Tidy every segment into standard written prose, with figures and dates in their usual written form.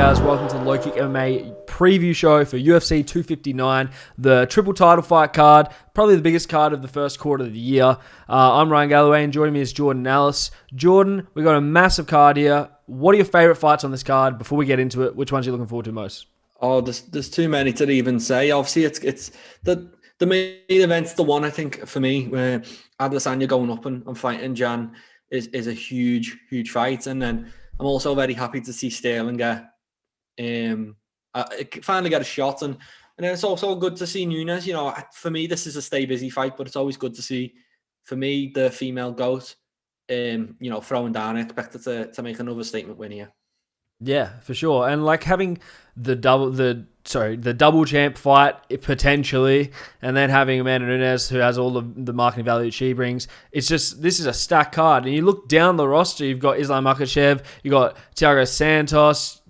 guys, welcome to the LowKick MMA preview show for UFC 259, the triple title fight card, probably the biggest card of the first quarter of the year. I'm Ryan Galloway, and joining me is Jordan Ellis. Jordan, we've got a massive card here. What are your favorite fights on this card? Before we get into it, which ones are you looking forward to most? Oh, there's too many to even say. Obviously, it's the main event's the one, I think, for me, where Adesanya going up and fighting Jan is a huge fight. And then I'm also very happy to see Sterling finally get a shot. And then it's also good to see Nunes. You know, for me, this is a stay busy fight, but it's always good to see, for me, the female GOAT, throwing down. I expect her to make another statement win here. Yeah, for sure. And like having the double champ fight potentially, and then having Amanda Nunes, who has all the marketing value that she brings. It's just, this is a stacked card. And you look down the roster, you've got Islam Makhachev, you got Thiago Santos,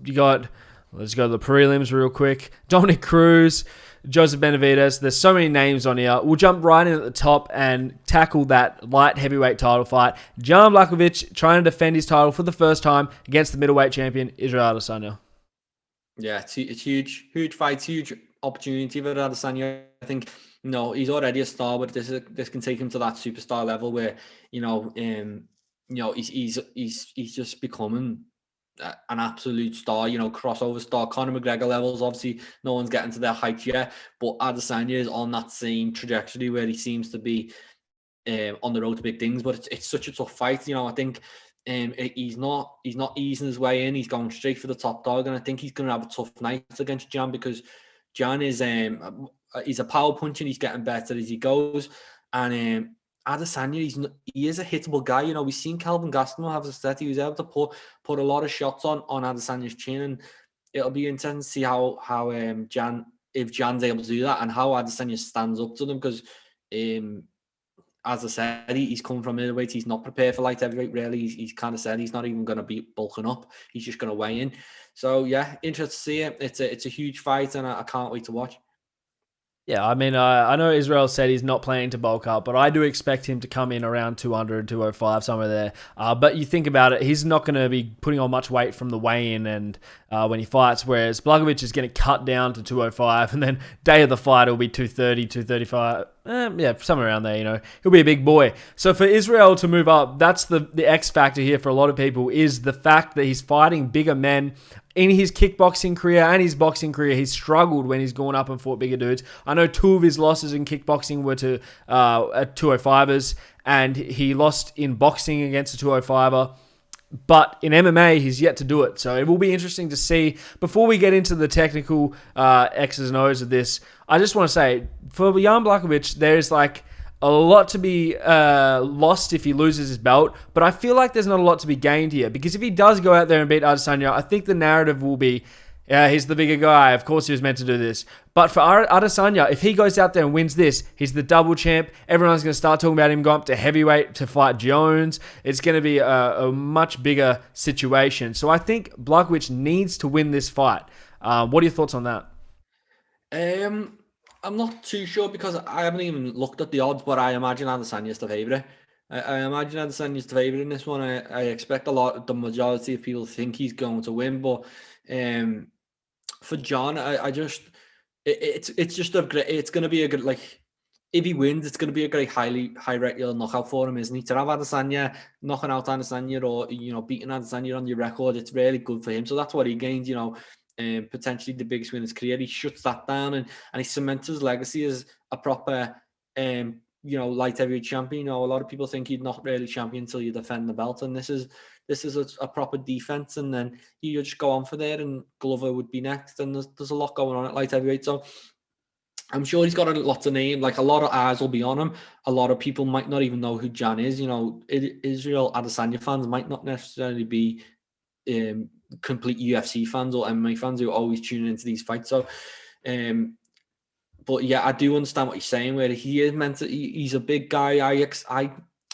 let's go to the prelims real quick, Dominic Cruz, Joseph Benavidez. There's so many names on here. We'll jump right in at the top and tackle that light heavyweight title fight. Jan Błachowicz trying to defend his title for the first time against the middleweight champion, Israel Adesanya. Yeah, it's huge fight, huge opportunity for Adesanya. I think, he's already a star, but this can take him to that superstar level where, he's just becoming an absolute star, crossover star. Conor McGregor levels, obviously, no one's getting to their heights yet, but Adesanya is on that same trajectory where he seems to be on the road to big things. But it's such a tough fight, I think. He's not easing his way in. He's going straight for the top dog, and I think he's going to have a tough night against Jan, because Jan is he's a power puncher and he's getting better as he goes. And Adesanya, he is a hittable guy. We've seen Kelvin Gastelum have a set. He was able to put a lot of shots on Adesanya's chin, and it'll be interesting to see how if Jan's able to do that, and how Adesanya stands up to them, because as I said, he's coming from middleweight. He's not prepared for light heavyweight, really. He's kind of said he's not even going to be bulking up. He's just going to weigh in. So, yeah, interesting to see it. It's a huge fight, and I can't wait to watch. Yeah, I mean, I know Israel said he's not planning to bulk up, but I do expect him to come in around 200, 205, somewhere there. But you think about it, he's not going to be putting on much weight from the weigh-in and when he fights, whereas Błachowicz is going to cut down to 205, and then day of the fight, it'll be 230, 235. Somewhere around there, He'll be a big boy. So for Israel to move up, that's the X factor here for a lot of people, is the fact that he's fighting bigger men. In his kickboxing career and his boxing career, he's struggled when he's gone up and fought bigger dudes. I know 2 of his losses in kickboxing were to 205ers, and he lost in boxing against a 205er. But in MMA, he's yet to do it. So it will be interesting to see. Before we get into the technical X's and O's of this, I just want to say, for Jan Błachowicz, there's a lot to be lost if he loses his belt, but I feel like there's not a lot to be gained here, because if he does go out there and beat Adesanya, I think the narrative will be, he's the bigger guy, of course he was meant to do this. But for Adesanya, if he goes out there and wins this, he's the double champ, everyone's going to start talking about him going up to heavyweight to fight Jones. It's going to be a much bigger situation. So I think Błachowicz needs to win this fight. What are your thoughts on that? I'm not too sure, because I haven't even looked at the odds, but I imagine Adesanya's the favourite. I imagine Adesanya's the favourite in this one. I expect the majority of people think he's going to win, but for John, it's going to be a good, if he wins, it's going to be a great high regular knockout for him, isn't he? To have Adesanya knocking out Adesanya, or beating Adesanya on your record, it's really good for him. So that's what he gains, potentially the biggest win in his career. He shuts that down, and he cements his legacy as a proper light heavyweight champion. A lot of people think you're not really champion until you defend the belt, and this is a proper defense, and then you just go on for there, and Glover would be next, and there's a lot going on at light heavyweight. So I'm sure he's got a lot to name. A lot of eyes will be on him. A lot of people might not even know who Jan is. Israel Adesanya fans might not necessarily be complete UFC fans or MMA fans who are always tuning into these fights. So, but yeah, I do understand what he's saying, where he is meant to. He's a big guy.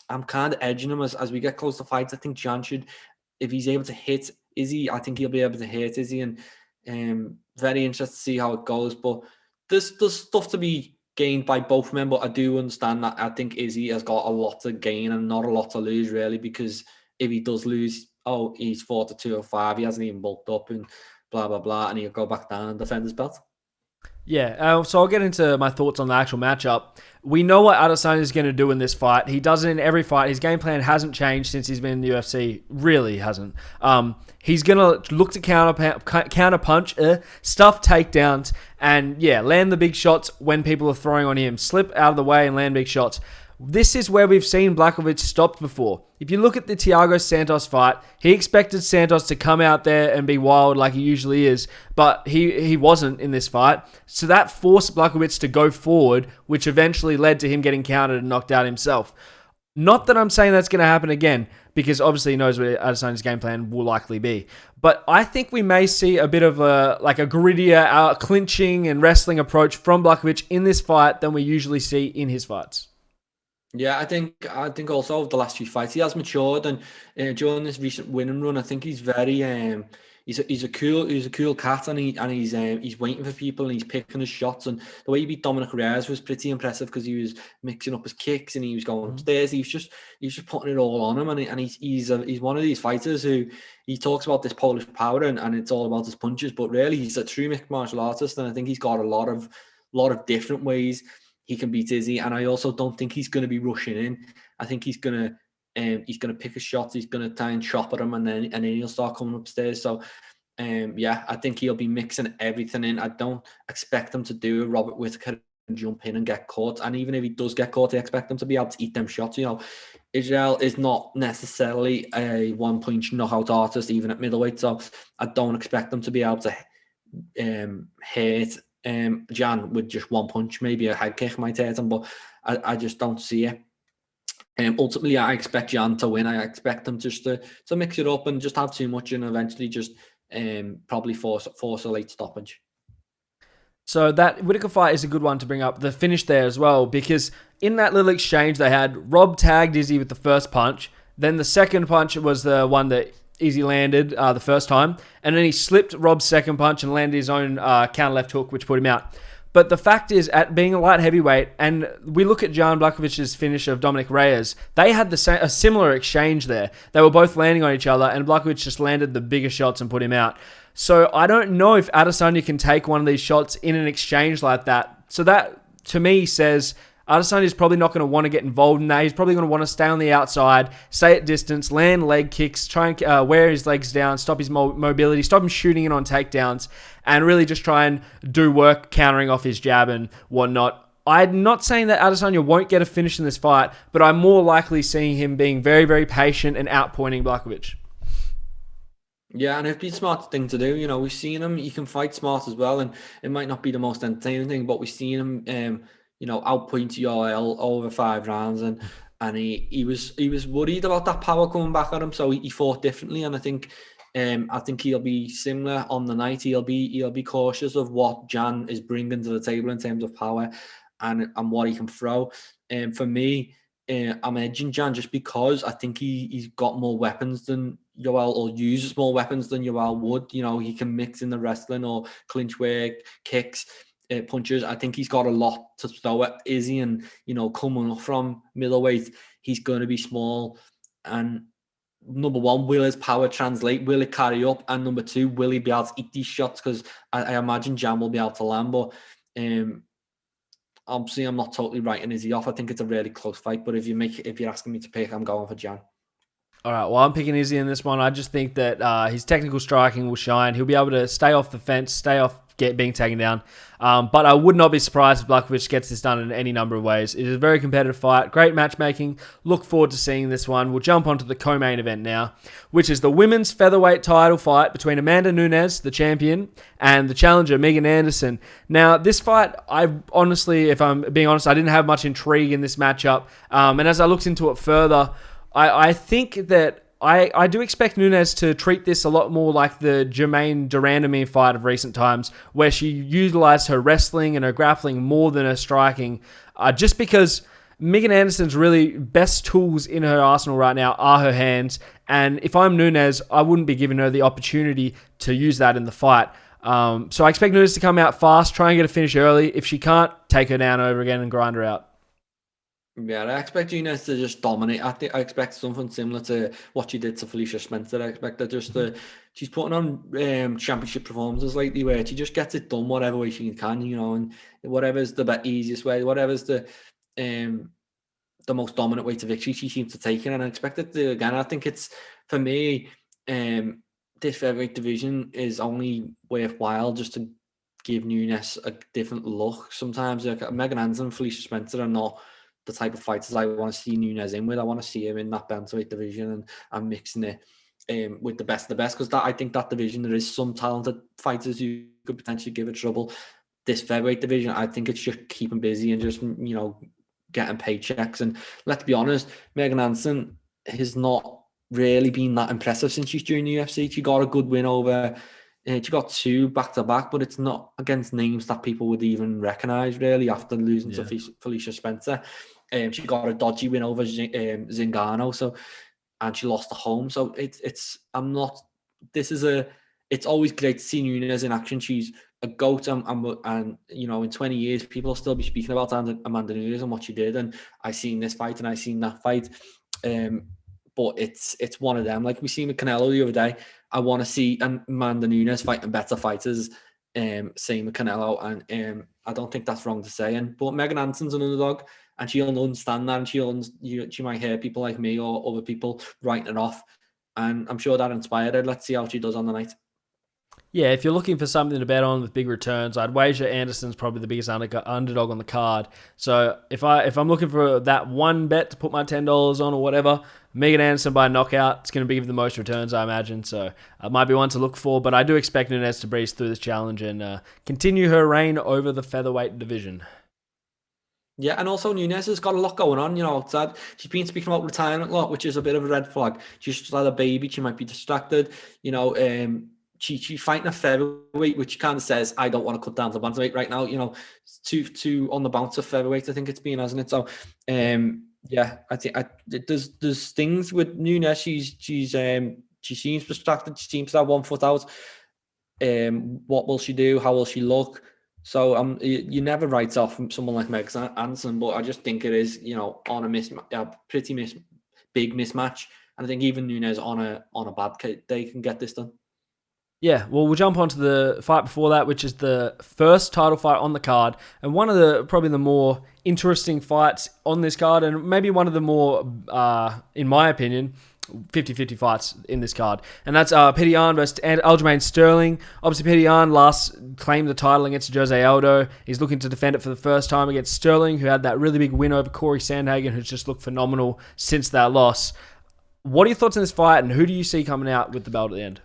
I'm kind of edging him as we get close to fights. I think Jan should, if he's able to hit Izzy, I think he'll be able to hit Izzy, and very interested to see how it goes. But there's stuff to be gained by both men, but I do understand that I think Izzy has got a lot to gain and not a lot to lose, really, because if he does lose, he's 4 to 205. He hasn't even bulked up, and blah, blah, blah, and he'll go back down and defend his belt. Yeah, so I'll get into my thoughts on the actual matchup. We know what Adesanya is going to do in this fight. He does it in every fight. His game plan hasn't changed since he's been in the UFC. Really hasn't. He's going to look to counter punch, stuff takedowns, and land the big shots when people are throwing on him. Slip out of the way and land big shots. This is where we've seen Błachowicz stopped before. If you look at the Thiago Santos fight, he expected Santos to come out there and be wild like he usually is, but he wasn't in this fight. So that forced Błachowicz to go forward, which eventually led to him getting countered and knocked out himself. Not that I'm saying that's going to happen again, because obviously he knows what Adesanya's game plan will likely be. But I think we may see a bit of a grittier, clinching and wrestling approach from Błachowicz in this fight than we usually see in his fights. Yeah, I think also of the last few fights he has matured, and during this recent winning run, I think he's very he's a cool cat, and he's waiting for people and he's picking his shots, and the way he beat Dominic Reyes was pretty impressive because he was mixing up his kicks and he was going upstairs. He's just putting it all on him, and he's one of these fighters who he talks about this Polish power and it's all about his punches, but really he's a true mixed martial artist, and I think he's got a lot of different ways he can beat Izzy, and I also don't think he's going to be rushing in. I think he's going to pick his shots. He's going to try and chop at him, and then he'll start coming upstairs. So, I think he'll be mixing everything in. I don't expect him to do a Robert Whittaker and jump in and get caught. And even if he does get caught, I expect him to be able to eat them shots. Israel is not necessarily a one-punch knockout artist, even at middleweight. So I don't expect him to be able to hurt Jan with just one punch. Maybe a head kick might hurt him, but I just don't see it. Ultimately, I expect Jan to win. I expect him just to mix it up and just have too much and eventually just probably force a late stoppage. So that Whittaker fight is a good one to bring up. The finish there as well, because in that little exchange they had, Rob tagged Izzy with the first punch. Then the second punch was the one that Izzy landed the first time, and then he slipped Rob's second punch and landed his own counter left hook, which put him out. But the fact is, at being a light heavyweight, and we look at Jan Blachowicz' finish of Dominic Reyes, they had a similar exchange there. They were both landing on each other, and Błachowicz just landed the bigger shots and put him out. So I don't know if Adesanya can take one of these shots in an exchange like that. So that, to me, says Adesanya is probably not going to want to get involved in that. He's probably going to want to stay on the outside, stay at distance, land leg kicks, try and wear his legs down, stop his mobility, stop him shooting in on takedowns, and really just try and do work countering off his jab and whatnot. I'm not saying that Adesanya won't get a finish in this fight, but I'm more likely seeing him being very, very patient and outpointing Błachowicz. Yeah, and it'd be a smart thing to do. We've seen him. He can fight smart as well, and it might not be the most entertaining thing, but we've seen him outpoint Yoel over 5 rounds, and he was worried about that power coming back at him, so he fought differently, and I think he'll be similar on the night. He'll be cautious of what Jan is bringing to the table in terms of power and what he can throw. For me, I'm edging Jan just because I think he's got more weapons than Yoel, or uses more weapons than Yoel would. He can mix in the wrestling or clinch work, kicks, punches. I think he's got a lot to throw at Izzy, and coming up from middleweight, he's going to be small. And number one, will his power translate? Will it carry up? And number two, will he be able to eat these shots? Because I imagine Jan will be able to land, but obviously I'm not totally writing Izzy off. I think it's a really close fight, but if you're asking me to pick, I'm going for Jan. All right, well, I'm picking Izzy in this one. I just think that his technical striking will shine. He'll be able to stay off the fence, stay off being taken down. But I would not be surprised if Błachowicz gets this done in any number of ways. It is a very competitive fight. Great matchmaking. Look forward to seeing this one. We'll jump onto the co-main event now, which is the women's featherweight title fight between Amanda Nunes, the champion, and the challenger, Megan Anderson. Now, this fight, I honestly, if I'm being honest, I didn't have much intrigue in this matchup. And as I looked into it further, I think that I do expect Nunes to treat this a lot more like the Jermaine Durandamir fight of recent times, where she utilized her wrestling and her grappling more than her striking, just because Megan Anderson's really best tools in her arsenal right now are her hands, and if I'm Nunes, I wouldn't be giving her the opportunity to use that in the fight. So I expect Nunes to come out fast, try and get a finish early. If she can't, take her down over again and grind her out. Yeah, I expect Nunes to just dominate. I expect something similar to what she did to Felicia Spencer. I expect her just to, she's putting on championship performances lately where she just gets it done whatever way she can, and whatever's the easiest way, whatever's the most dominant way to victory, she seems to take it. And I expect it to again. I think it's, for me, this featherweight division is only worthwhile just to give Nunes a different look. Sometimes like Megan Anderson and Felicia Spencer are not the type of fighters I want to see Nunes in with. I want to see him in that bantamweight division and mixing it with the best of the best, because I think that division, there is some talented fighters who could potentially give it trouble. This featherweight division, I think it's just keeping busy and just getting paychecks. And let's be honest, Megan Anderson has not really been that impressive since she's joined the UFC. She got a good win over. She got 2 back-to-back, but it's not against names that people would even recognise, really, after losing to Felicia Spencer. She got a dodgy win over Zingano, and she lost at home. So it's always great to see Nunes in action. She's a GOAT, and in 20 years, people will still be speaking about Amanda Nunes and what she did. And I seen this fight and I seen that fight. But it's one of them. Like we seen with Canelo the other day. I want to see Amanda Nunes fighting better fighters. Same with Canelo, and I don't think that's wrong to say. But Megan Anderson's an underdog, and she'll understand that, and she might hear people like me or other people writing it off, and I'm sure that inspired her. Let's see how she does on the night. Yeah, if you're looking for something to bet on with big returns, I'd wager Anderson's probably the biggest underdog on the card. So if I'm looking for that one bet to put my $10 on or whatever, Megan Anderson by knockout, it's going to give the most returns, I imagine. So it might be one to look for, but I do expect Nunes to breeze through this challenge and continue her reign over the featherweight division. Yeah, and also Nunes has got a lot going on, outside. She's been speaking about retirement a lot, which is a bit of a red flag. She's just had a baby, she might be distracted, she's fighting a featherweight, which kind of says, I don't want to cut down to bantamweight right now, two on the bounce of featherweight, I think it's been, hasn't it? So, yeah, I think there's things with Nunes. She seems distracted. She seems to have one foot out. What will she do? How will she look? So you never write off someone like Megan Anderson, but I just think it is, on a big mismatch. And I think even Nunes on a bad day can get this done. Yeah, well, we'll jump onto the fight before that, which is the first title fight on the card, and one of probably the more interesting fights on this card, and maybe one of the more, in my opinion, 50-50 fights in this card. And that's Petr Yan versus Aljamain Sterling. Obviously, Petr Yan last claimed the title against Jose Aldo. He's looking to defend it for the first time against Sterling, who had that really big win over Corey Sandhagen, who's just looked phenomenal since that loss. What are your thoughts on this fight, and who do you see coming out with the belt at the end?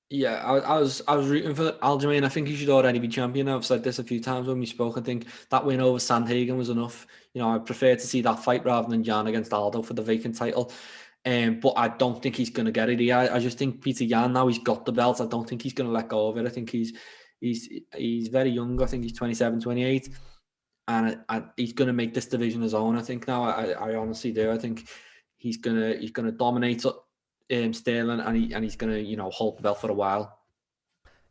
Yeah, I was rooting for Aljamain. I think he should already be champion. I've said this a few times when we spoke. I think that win over Sandhagen was enough. I prefer to see that fight rather than Yan against Aldo for the vacant title. But I don't think he's going to get it. I just think Petr Yan, now he's got the belt, I don't think he's going to let go of it. I think he's very young. I think he's 27, 28. And he's going to make this division his own. I think now. I honestly do. I think he's gonna dominate Sterling, and he's going to hold the belt for a while.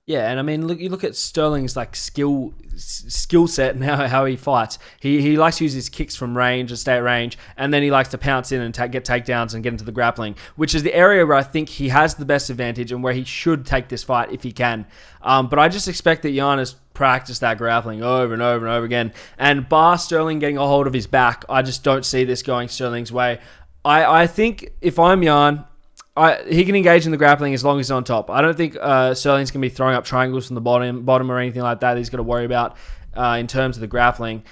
Yeah, and I mean, you look at Sterling's like skill set and how he fights. He likes to use his kicks from range and stay at range, and then he likes to pounce in and get takedowns and get into the grappling, which is the area where I think he has the best advantage and where he should take this fight if he can. But I just expect that Yan has practiced that grappling over and over and over again, and bar Sterling getting a hold of his back, I just don't see this going Sterling's way. I think if I'm Yan, he can engage in the grappling as long as he's on top. I don't think Sterling's going to be throwing up triangles from the bottom or anything like that he's got to worry about in terms of the grappling.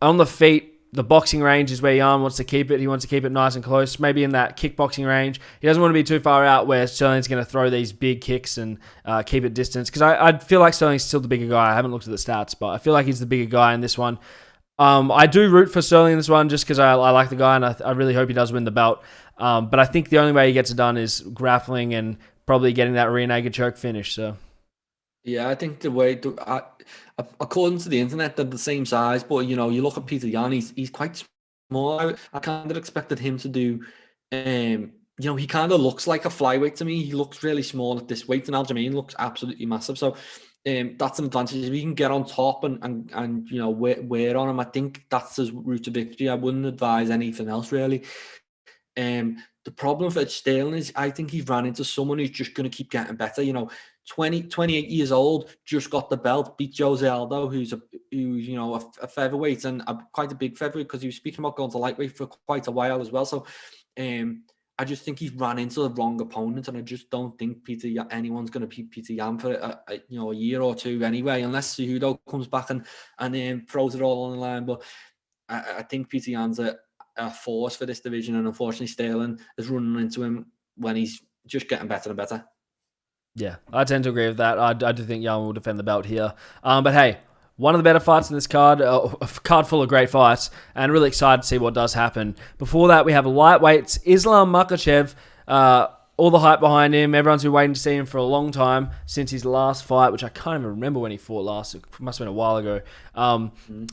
On the feet, the boxing range is where Yan wants to keep it. He wants to keep it nice and close, maybe in that kickboxing range. He doesn't want to be too far out where Sterling's going to throw these big kicks and keep it distance. Because I feel like Sterling's still the bigger guy. I haven't looked at the stats, but I feel like he's the bigger guy in this one. I do root for Sterling in this one just because I like the guy, and I really hope he does win the belt. But I think the only way he gets it done is grappling and probably getting that rear naked choke finish. So, yeah, I think the way, according to the internet, they're the same size. But you look at Petr Yan, he's quite small. I kind of expected him to do. He kind of looks like a flyweight to me. He looks really small at this weight, and Aljamain looks absolutely massive. So, that's an advantage. If he can get on top and you know wear on him, I think that's his route to victory. I wouldn't advise anything else really. The problem for Sterling is I think he's ran into someone who's just going to keep getting better. You know, 28 years old, just got the belt, beat Jose Aldo, who's you know a featherweight and quite a big featherweight, because he was speaking about going to lightweight for quite a while as well. So I just think he's ran into the wrong opponent, and I just don't think anyone's going to beat Peter Yan for a year or two anyway, unless Cejudo comes back and throws it all on the line. But I think Peter Yan's a force for this division, and unfortunately Sterling is running into him when he's just getting better and better. Yeah, I tend to agree with that. I do think Yan will defend the belt here. But hey, one of the better fights in this card, a card full of great fights, and really excited to see what does happen. Before that, we have lightweights, Islam Makhachev. All the hype behind him. Everyone's been waiting to see him for a long time since his last fight, which I can't even remember when he fought last. It must have been a while ago.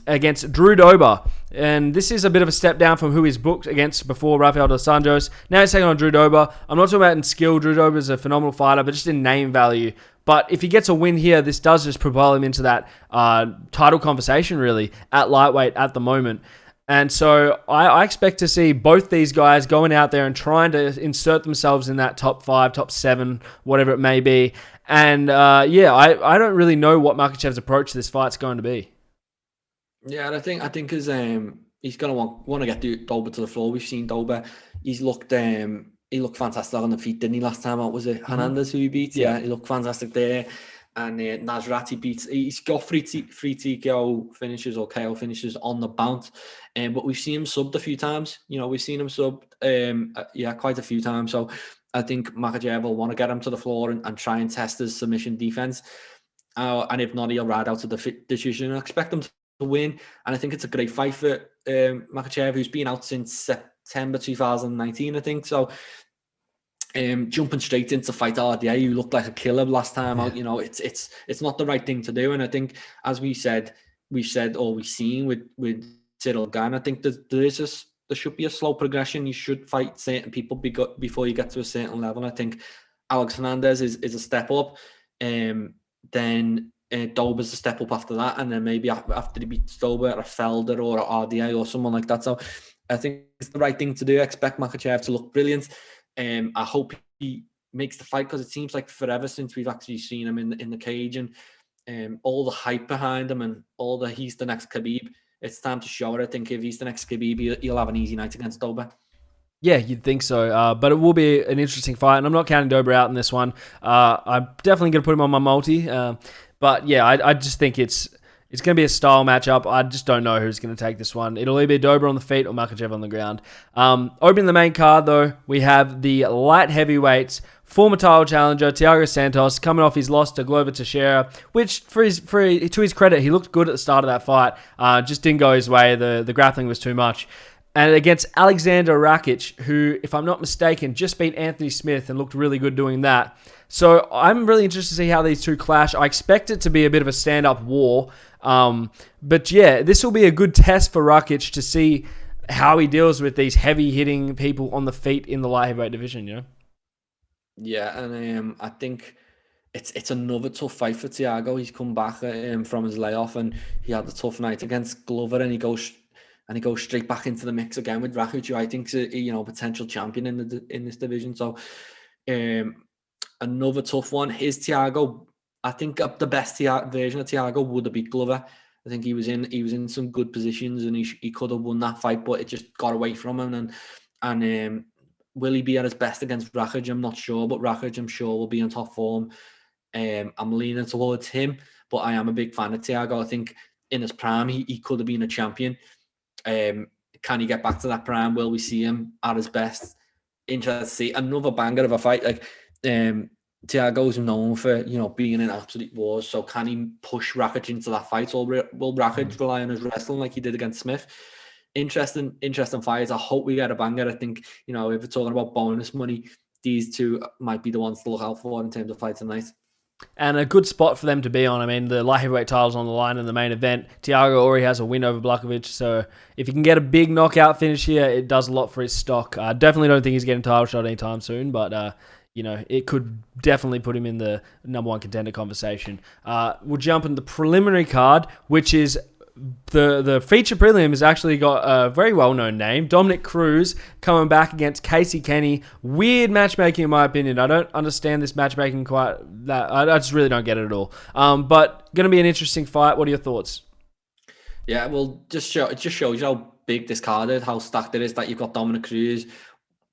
Against Drew Dober. And this is a bit of a step down from who he's booked against before, Rafael dos Anjos. Now he's taking on Drew Dober. I'm not talking about in skill. Drew Dober is a phenomenal fighter, but just in name value. But if he gets a win here, this does just propel him into that title conversation, really, at lightweight at the moment. And so I expect to see both these guys going out there and trying to insert themselves in that top 5, top 7, whatever it may be. And I don't really know what Makhachev's approach to this fight's going to be. Yeah, I think he's going to want to get Dober to the floor. We've seen Dober. He looked fantastic on the feet, didn't he, last time out? Was it Hernandez who he beat? Yeah, he looked fantastic there. And Nasrat he's got free TKO finishes or KO finishes on the bounce. But we've seen him subbed a few times. You know, we've seen him subbed quite a few times. So I think Makhachev will want to get him to the floor and try and test his submission defense. And if not, he'll ride out to the decision. I expect him to win. And I think it's a great fight for Makhachev, who's been out since September 2019, I think. So jumping straight into fight RDA, you looked like a killer last time out. You know, it's not the right thing to do. And I think, as we've seen with Cyril Gane, I think there should be a slow progression. You should fight certain people before you get to a certain level. And I think Alex Hernandez is a step up. Then Dober's a step up after that, and then maybe after he beats Dober, a Felder or a RDA or someone like that. So I think it's the right thing to do. I expect Makhachev to look brilliant. I hope he makes the fight, because it seems like forever since we've actually seen him in the cage, and all the hype behind him and he's the next Khabib. It's time to show it. I think if he's the next Khabib, he'll have an easy night against Dober. Yeah, you'd think so. But it will be an interesting fight, and I'm not counting Dober out in this one. I'm definitely going to put him on my multi. But yeah, I just think it's going to be a style matchup. I just don't know who's going to take this one. It'll either be Dober on the feet or Makhachev on the ground. Opening the main card, though, we have the light heavyweights, former title challenger Thiago Santos, coming off his loss to Glover Teixeira, which, to his credit, he looked good at the start of that fight. Just didn't go his way. The grappling was too much. And against Alexander Rakic, who, if I'm not mistaken, just beat Anthony Smith and looked really good doing that. So I'm really interested to see how these two clash. I expect it to be a bit of a stand-up war. But yeah, this will be a good test for Rakic to see how he deals with these heavy-hitting people on the feet in the light heavyweight division, you know? Yeah, and I think it's another tough fight for Thiago. He's come back from his layoff, and he had a tough night against Glover, and he goes straight back into the mix again with Rakic, who I think is a potential champion in this division. So another tough one. His Thiago, I think the best version of Thiago would have beat Glover. I think he was in some good positions, and he could have won that fight, but it just got away from him. And will he be at his best against Rakic? I'm not sure, but Rakic, I'm sure, will be in top form. I'm leaning towards him, but I am a big fan of Thiago. I think in his prime, he could have been a champion. Can he get back to that prime? Will we see him at his best? Interested to see another banger of a fight. Like Thiago's known for being in absolute wars. So can he push Rakic into that fight, or will Rakic rely on his wrestling like he did against Smith? Interesting fights. I hope we get a banger. I think if we're talking about bonus money, these two might be the ones to look out for in terms of fights tonight. And a good spot for them to be on. I mean, the light heavyweight title's on the line in the main event. Thiago already has a win over Błachowicz, so if he can get a big knockout finish here, it does a lot for his stock. I definitely don't think he's getting a title shot anytime soon, but it could definitely put him in the number one contender conversation. We'll jump in the preliminary card, which is the feature prelim has actually got a very well-known name. Dominic Cruz coming back against Casey Kenny. Weird matchmaking, in my opinion. I don't understand this matchmaking quite. I just really don't get it at all. But going to be an interesting fight. What are your thoughts? Yeah, well, it just shows you how big this card is, how stacked it is that you've got Dominic Cruz,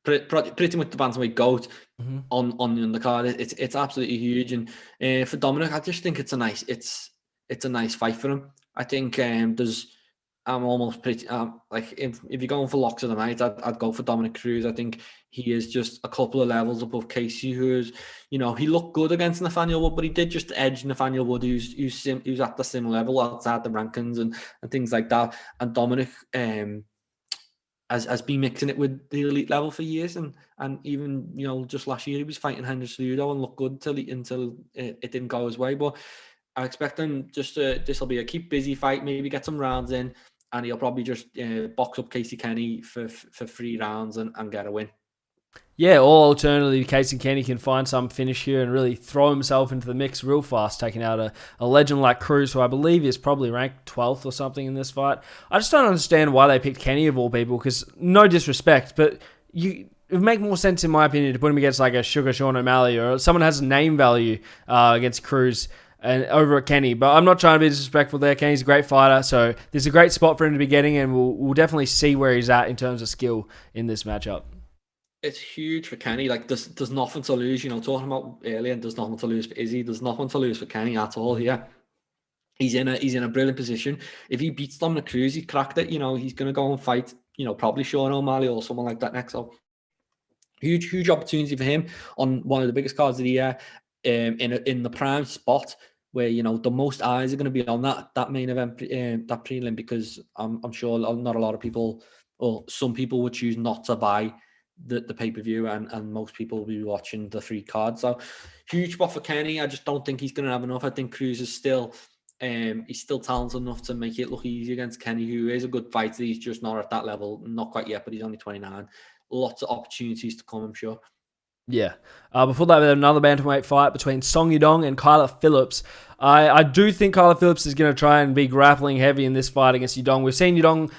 pretty much the bantamweight GOAT on the card. It's absolutely huge, and for Dominic, I just think it's a nice fight for him. I think I'm almost pretty like if you're going for locks of the night, I'd go for Dominic Cruz. I think he is just a couple of levels above Casey, who is, he looked good against Nathaniel Wood, but he did just edge Nathaniel Wood, who's at the same level outside the rankings and things like that. And Dominic has been mixing it with the elite level for years, and even just last year he was fighting Henry Cejudo and looked good until it didn't go his way. But I expect him this will be a keep busy fight, maybe get some rounds in, and he'll probably just box up Casey Kenny for 3 rounds and get a win. Yeah, or alternatively, Casey Kenny can find some finish here and really throw himself into the mix real fast, taking out a legend like Cruz, who I believe is probably ranked 12th or something in this fight. I just don't understand why they picked Kenny of all people, because no disrespect, but it would make more sense, in my opinion, to put him against like a Sugar Sean O'Malley or someone who has name value against Cruz and over at Kenny. But I'm not trying to be disrespectful there. Kenny's a great fighter, so there's a great spot for him to be getting, and we'll definitely see where he's at in terms of skill in this matchup. It's huge for Kenny. Like there's nothing to lose. Talking about earlier, and there's nothing to lose for Izzy. There's nothing to lose for Kenny at all here. He's in a brilliant position. If he beats Dominic Cruz, he cracked it. He's going to go and fight. Probably Sean O'Malley or someone like that next. So huge opportunity for him on one of the biggest cards of the year. In the prime spot where the most eyes are going to be on that main event, that prelim, because I'm sure not a lot of people, or some people, would choose not to buy the pay-per-view, and most people will be watching the 3 cards. So huge spot for Kenny. I just don't think he's going to have enough. I think Cruz is still he's still talented enough to make it look easy against Kenny, who is a good fighter. He's just not at that level, not quite yet, but he's only 29. Lots of opportunities to come, I'm sure. Yeah. Before that, we had another bantamweight fight between Song Yudong and Kyler Phillips. I do think Kyler Phillips is going to try and be grappling heavy in this fight against Yudong. We've seen Yudong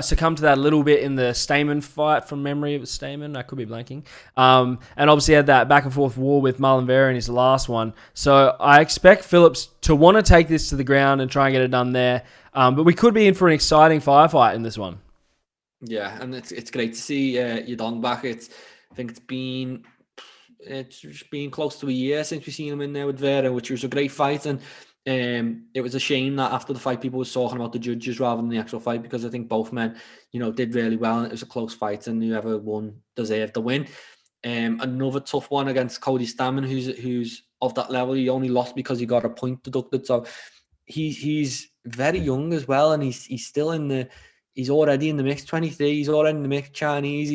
succumb to that a little bit in the Stamen fight, from memory. It was Stamen. I could be blanking. And obviously had that back and forth war with Marlon Vera in his last one. So I expect Phillips to want to take this to the ground and try and get it done there. But we could be in for an exciting firefight in this one. Yeah, and it's great to see Yudong back. I think it's just been close to a year since we've seen him in there with Vera, which was a great fight. And it was a shame that after the fight, people were talking about the judges rather than the actual fight, because I think both men, did really well. And it was a close fight, and whoever won deserved the win. Another tough one against Cody Stamann, who's of that level. He only lost because he got a point deducted. So he's very young as well, and he's still he's already in the mix. 23, he's already in the mix. Chinese.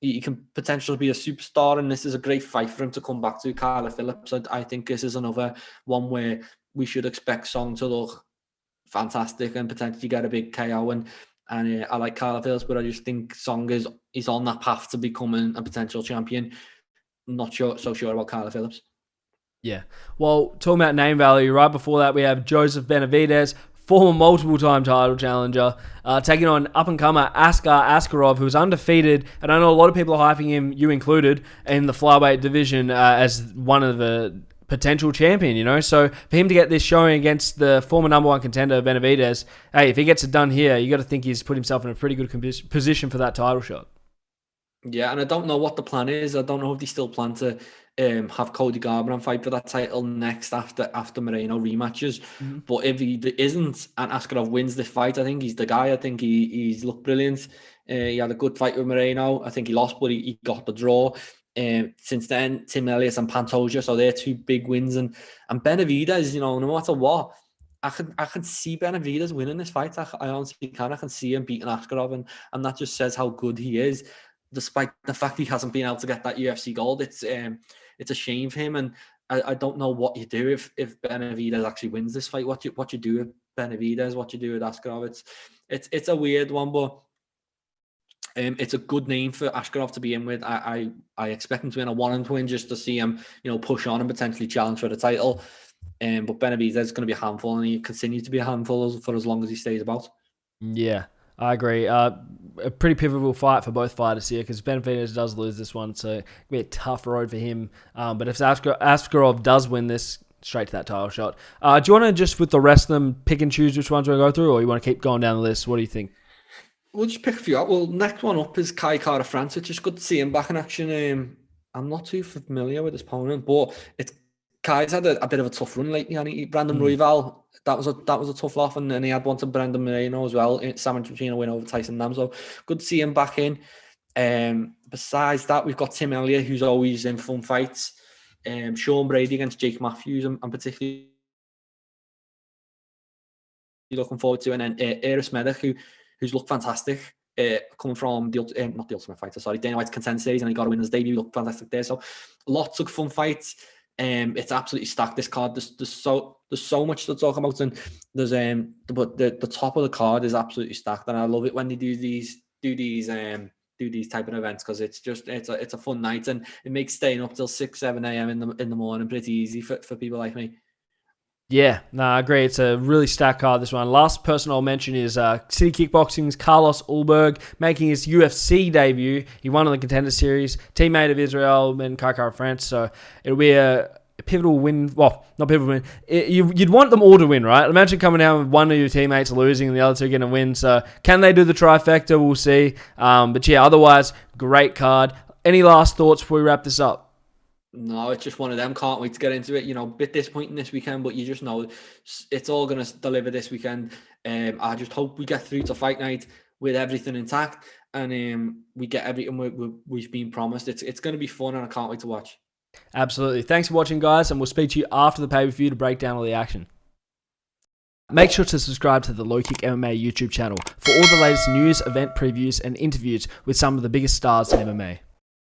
He can potentially be a superstar, and this is a great fight for him to come back to. Kyler Phillips, I think this is another one where we should expect Song to look fantastic and potentially get a big KO. And I like Kyler Phillips, but I just think Song is on that path to becoming a potential champion. I'm not so sure about Kyler Phillips. Yeah. Well, talking about name value, right before that we have Joseph Benavidez, former multiple-time title challenger, taking on up-and-comer Askar Askarov, who's undefeated, and I know a lot of people are hyping him, you included, in the flyweight division as one of the potential champion, So for him to get this showing against the former number one contender, Benavidez, hey, if he gets it done here, you got to think he's put himself in a pretty good position for that title shot. Yeah, and I don't know what the plan is. I don't know if they still plan to have Cody Garbrandt fight for that title next after Moreno rematches. Mm-hmm. But if he isn't and Askarov wins this fight, I think he's the guy. I think he's looked brilliant. He had a good fight with Moreno. I think he lost, but he got the draw. Since then, Tim Elliott and Pantoja, so they're 2 big wins. And Benavidez, no matter what, I can see Benavidez winning this fight. I honestly can. I can see him beating Askarov, and that just says how good he is. Despite the fact he hasn't been able to get that UFC gold, it's a shame for him. And I don't know what you do if Benavidez actually wins this fight. What you do with Benavidez, what you do with Askarov. It's a weird one, but It's a good name for Askarov to be in with. I expect him to win a 1-win just to see him, push on and potentially challenge for the title. But Benavidez is going to be a handful, and he continues to be a handful for as long as he stays about. Yeah, I agree. A pretty pivotal fight for both fighters here because Benavidez does lose this one, so it'll be a tough road for him. But if Askarov does win this, straight to that title shot. Do you want to just, with the rest of them, pick and choose which ones we're going to go through, or you want to keep going down the list? What do you think? We'll just pick a few out. Well, next one up is Kai Kara-France, which is good to see him back in action. I'm not too familiar with his opponent, but Kai's had a bit of a tough run lately. And Brandon Royval, that was a tough laugh, and then he had one to Brendan Moreno as well. Sam Trevino win over Tyson Nam, so good to see him back in. Besides that, we've got Tim Elliott, who's always in fun fights. Sean Brady against Jake Matthews, I'm particularly looking forward to, and then Eris Medic, who's looked fantastic, coming from not the Ultimate Fighter, sorry, Dana White's Contender Series, and he got to win his debut. He looked fantastic there. So lots of fun fights. It's absolutely stacked, this card. There's so much to talk about, and there's but the top of the card is absolutely stacked, and I love it when they do these type of events, because it's a fun night, and it makes staying up till 6-7 a.m. in the morning pretty easy for people like me. Yeah, no, I agree. It's a really stacked card, this one. Last person I'll mention is City Kickboxing's Carlos Ulberg, making his UFC debut. He won on the Contender Series, teammate of Israel and Kai Kara-France, so it'll be a pivotal win. Well, not pivotal win. You'd want them all to win, right? Imagine coming down with one of your teammates losing and the other two getting a win. So can they do the trifecta? We'll see. But yeah, otherwise, great card. Any last thoughts before we wrap this up? No, it's just one of them. Can't wait to get into it. A bit disappointing this weekend, but you just know it's all going to deliver this weekend. I just hope we get through to fight night with everything intact, and we get everything we've been promised. It's going to be fun, and I can't wait to watch. Absolutely. Thanks for watching, guys, and we'll speak to you after the pay-per-view to break down all the action. Make sure to subscribe to the LowKick MMA YouTube channel for all the latest news, event previews, and interviews with some of the biggest stars in MMA.